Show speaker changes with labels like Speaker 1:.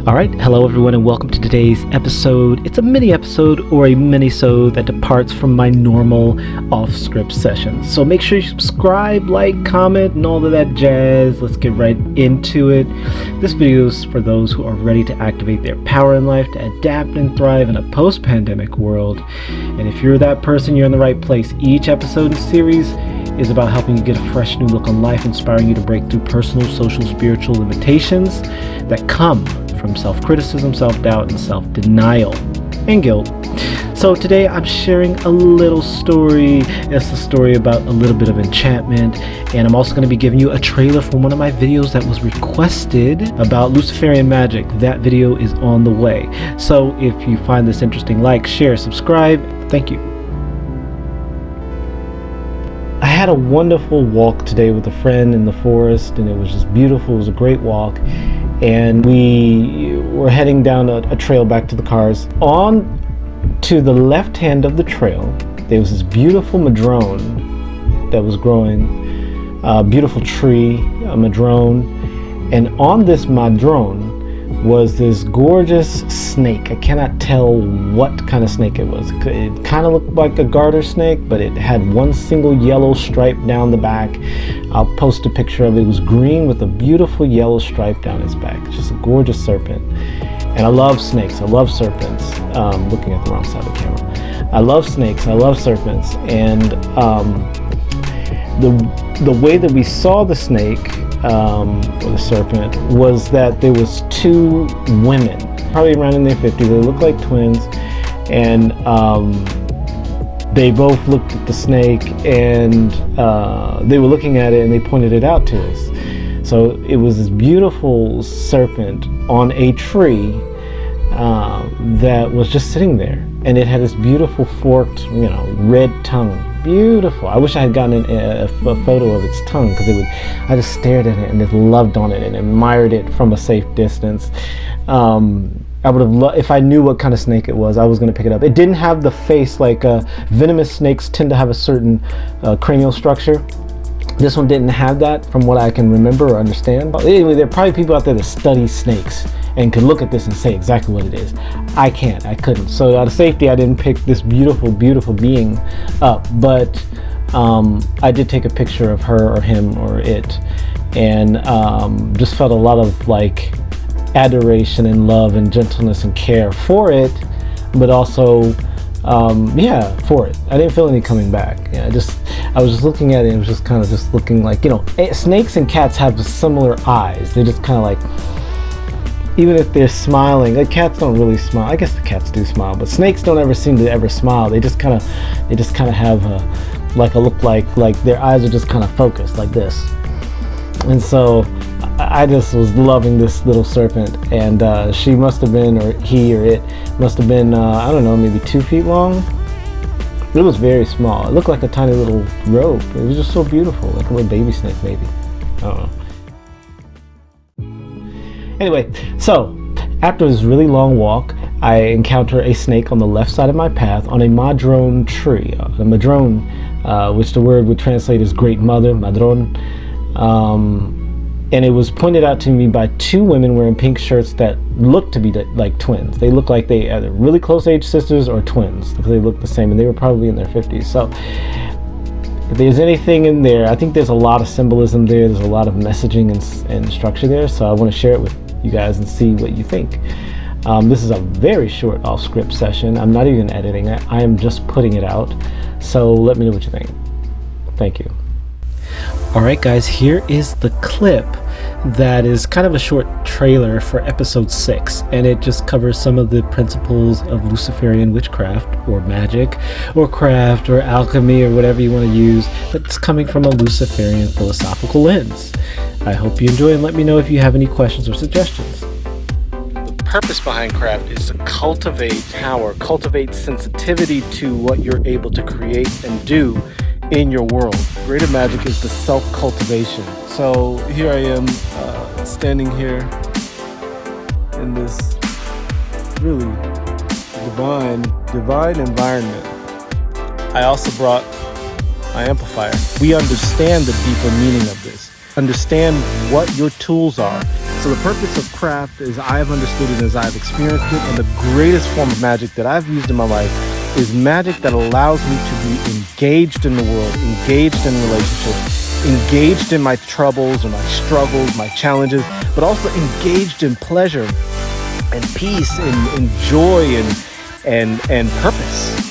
Speaker 1: Alright, hello everyone and welcome to today's episode. It's a mini episode or a mini-sode that departs from my normal off-script sessions. So make sure you subscribe, like, comment, and all of that jazz. Let's get right into it. This video is for those who are ready to activate their power in life, to adapt and thrive in a post-pandemic world. And if you're that person, you're in the right place. Each episode and series is about helping you get a fresh new look on life, inspiring you to break through personal, social, spiritual limitations that come from self-criticism, self-doubt, and self-denial and guilt. So today I'm sharing a little story. It's a story about a little bit of enchantment, and I'm also going to be giving you a trailer from one of my videos that was requested about Luciferian magic. That video is on the way. So if you find this interesting, like, share, subscribe. Thank you. I had a wonderful walk today with a friend in the forest, and it was just beautiful. It was a great walk, and we were heading down a trail back to the cars. On to the left hand of the trail, there was this beautiful madrone that was growing, a beautiful tree, a madrone, and on this madrone was this gorgeous snake. I cannot tell what kind of snake it was. It kind of looked like a garter snake, but it had one single yellow stripe down the back. I'll post a picture of it. It was green with a beautiful yellow stripe down its back. It's just a gorgeous serpent. And I love snakes. I love serpents. Looking at the wrong side of the camera. I love snakes. I love serpents. And the way that we saw the snake, or the serpent, was that there was two women, probably around in their 50s. They looked like twins, and they both looked at the snake, and they were looking at it, and they pointed it out to us. So it was this beautiful serpent on a tree that was just sitting there, and it had this beautiful forked, red tongue. Beautiful. I wish I had gotten a photo of its tongue, because I just stared at it and just loved on it and admired it from a safe distance. I would have if I knew what kind of snake it was, I was going to pick it up. It didn't have the face like venomous snakes tend to have a certain cranial structure. This one didn't have that, from what I can remember or understand. But anyway, there are probably people out there that study snakes and could look at this and say exactly what it is. I can't. I couldn't. So out of safety, I didn't pick this beautiful, beautiful being up. But I did take a picture of her or him or it, and just felt a lot of adoration and love and gentleness and care for it, but also for it. I didn't feel any coming back. I was just looking at it, and it was just kind of just looking like, snakes and cats have similar eyes. They just kind of even if they're smiling, cats don't really smile. I guess the cats do smile, but snakes don't ever seem to ever smile. They just kind of have a look like their eyes are just kind of focused like this. And so I just was loving this little serpent, and she must have been, or he or it must have been, I don't know, maybe 2 feet long. It was very small. It looked like a tiny little rope. It was just so beautiful, like a little baby snake maybe. I don't know. Anyway, so after this really long walk, I encounter a snake on the left side of my path on a madrone tree. The madrone, which the word would translate as great mother, madrone. And it was pointed out to me by two women wearing pink shirts that looked to be like twins. They looked like they either really close age sisters or twins, because they looked the same, and they were probably in their 50s. So if there's anything in there, I think there's a lot of symbolism there. There's a lot of messaging and structure there. So I want to share it with you guys and see what you think. This is a very short off-script session. I'm not even editing it. I am just putting it out. So let me know what you think. Thank you. Alright guys, here is the clip that is kind of a short trailer for episode 6, and it just covers some of the principles of Luciferian witchcraft, or magic, or craft, or alchemy, or whatever you want to use, but it's coming from a Luciferian philosophical lens. I hope you enjoy, and let me know if you have any questions or suggestions. The purpose behind craft is to cultivate power, cultivate sensitivity to what you're able to create and do in your world. Greater magic is the self-cultivation. So here I am, standing here in this really divine environment. I also brought my amplifier. We understand the deeper meaning of this. Understand what your tools are. So the purpose of craft, as I have understood it, as I've experienced it, and the greatest form of magic that I've used in my life is magic that allows me to be engaged in the world, engaged in relationships, engaged in my troubles and my struggles, my challenges, but also engaged in pleasure and peace and joy and purpose.